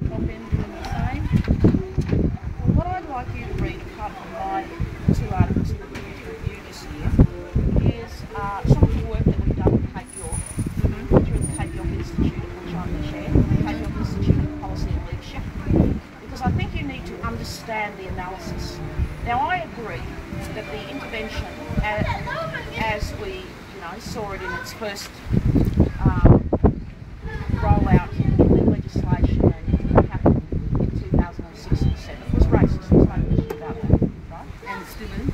Pop in doing the same. Well, what I'd like you to read, apart from my 2 articles that we're going to review this year, is some of the work that we've done with Cape York, through the Cape York Institute, of which I'm the chair, Cape York Institute of Policy and Leadership, because I think you need to understand the analysis. Now, I agree that the intervention, as we saw it in its first rollout in the legislation and happened in 2006 and 2007, was racist. There's no question about that, right? And still is?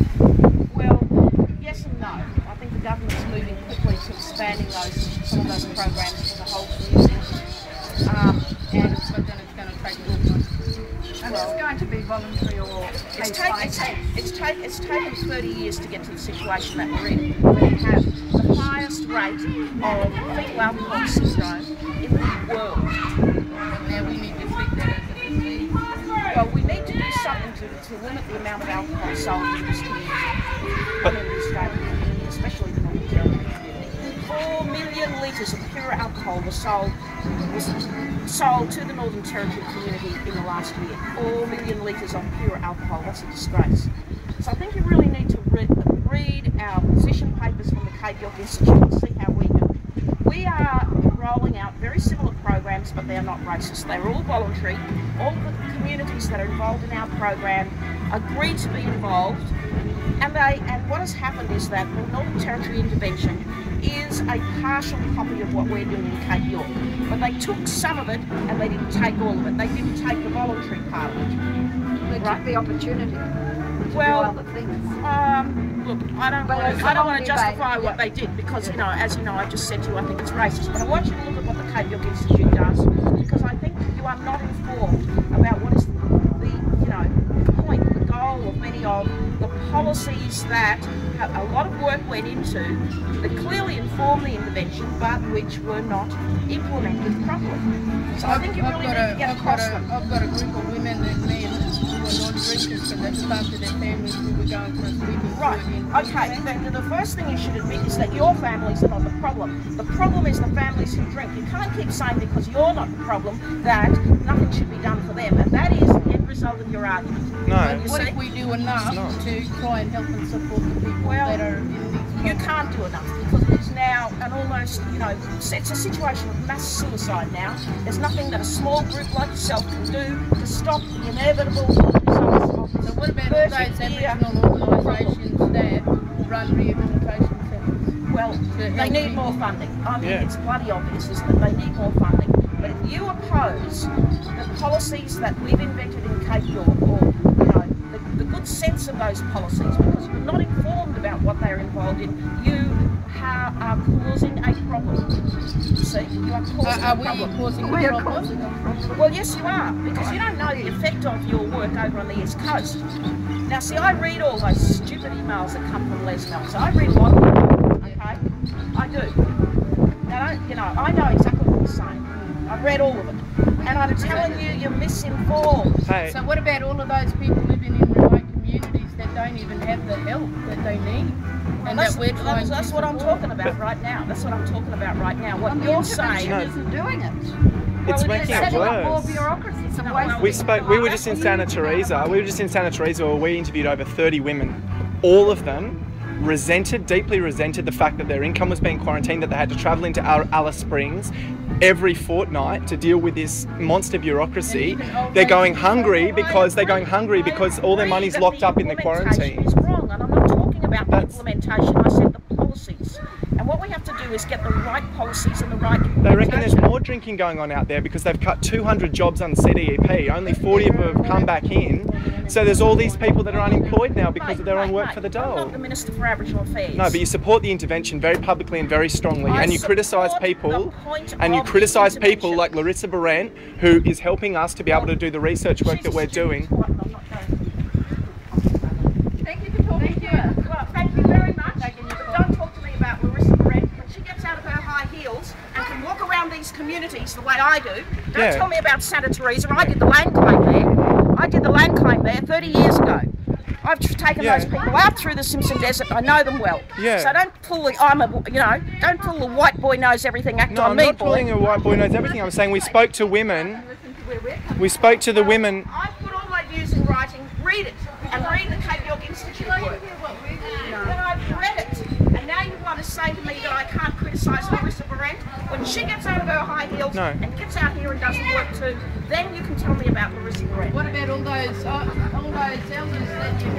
Well, yes and no. I think the government's moving quickly to expanding some of those programs to the whole community. But then it's going to take more time. And it's going to be voluntary or it's taken 30 years to get to the situation that we're in. We have the highest rate of fetal alcohol syndrome in the world. Now we need to treat that as a disease. Well, we need to do something to limit the amount of alcohol sold in this community. I mean, the Australian community, especially the Northern Territory community. 4 million litres of pure alcohol was sold to the Northern Territory community in the last year. 4 million litres of pure alcohol. That's a disgrace. So I think you really need to read our position papers from the Cape York Institute and see how we do. We are rolling out very similar programs, but they are not racist. They're all voluntary. All the communities that are involved in our program agree to be involved. And what has happened is that the Northern Territory intervention is a partial copy of what we're doing in Cape York. But they took some of it and they didn't take all of it. They didn't take the voluntary part of it. They took the opportunity to do other things. Look, I don't want to justify what they did because, as you know, I just said to you, I think it's racist. But I want you to look at what the Cape York Institute does because I think you are not informed about what is the point, the goal of many of the policies that a lot of work went into that clearly informed the intervention but which were not implemented properly. So I think you really need to get across them. I've got a group of women and men who are non-drinkers and they looked after their families who were going for a sweeping. Right, okay, then the first thing you should admit is that your families are not the problem. The problem is the families who drink. You can't keep saying because you're not the problem that nothing should be done for them, and that is the end result of your argument. No. What if we do enough to try and help and support the people that are in these problems? You can't do enough because it is now an almost, it's a situation of mass suicide now. There's nothing that a small group like yourself can do to stop the inevitable results of. So what about all those Aboriginal organisations that run rehabilitation centres? Well, they need more funding. I mean, it's bloody obvious, isn't it? They need more funding. But if you oppose the policies that we've invented in Cape York, or the good sense of those policies, because you're not informed about what they're involved in, you are causing a problem. See, you are causing a problem. Well, yes, you are, because you don't know the effect of your work over on the East Coast. Now, see, I read all those stupid emails that come from Les Meltzer. I read a lot of them, okay? I do. Now, I know exactly what you're saying. I've read all of it. And I'm telling you, you're misinformed. Hey. So what about all of those people living in remote communities that don't even have the help that they need? And that's what I'm talking about right now. That's what I'm talking about right now. What you're saying isn't doing it. It's making it up more worse. bureaucracy. We were just in Santa Teresa. where we interviewed over 30 women. All of them deeply resented the fact that their income was being quarantined, that they had to travel into Alice Springs every fortnight to deal with this monster bureaucracy. They're going hungry because all their money's locked up in the quarantine. Is wrong, and I'm not talking about the implementation. I said the policies. And what we have to do is get the right policies and the right implementation. They reckon there's more drinking going on out there because they've cut 200 jobs on CDEP. Only 40 of them have come back in. So there's all these people that are unemployed now because they're on work for the dole. I'm not the Minister for Aboriginal Affairs. No, but you support the intervention very publicly and very strongly, and you criticise people, like Larissa Barrett, who is helping us to be able to do the research work that we're doing. Thank you for talking to her. Well, thank you very much. But don't talk to me about Larissa Barrett. When she gets out of her high heels and can walk around these communities the way I do, don't tell me about Santa Teresa. I did the land claim there 30 years ago. I've taken those people out through the Simpson Desert. I know them well. Yeah. So don't pull the don't pull the white boy knows everything act on me. No, I'm not pulling a white boy knows everything. I'm saying we spoke to women. where we're coming We spoke to the women. I put all my views in writing. Read it. And read the Cape York Institute work. But I've read it. And now you want to say to me that I can't criticise Marissa Barrett when she gets out of her high heels No. and gets out here and does the work too. Then you can tell me about Marissa Barrett. What about all those elders that you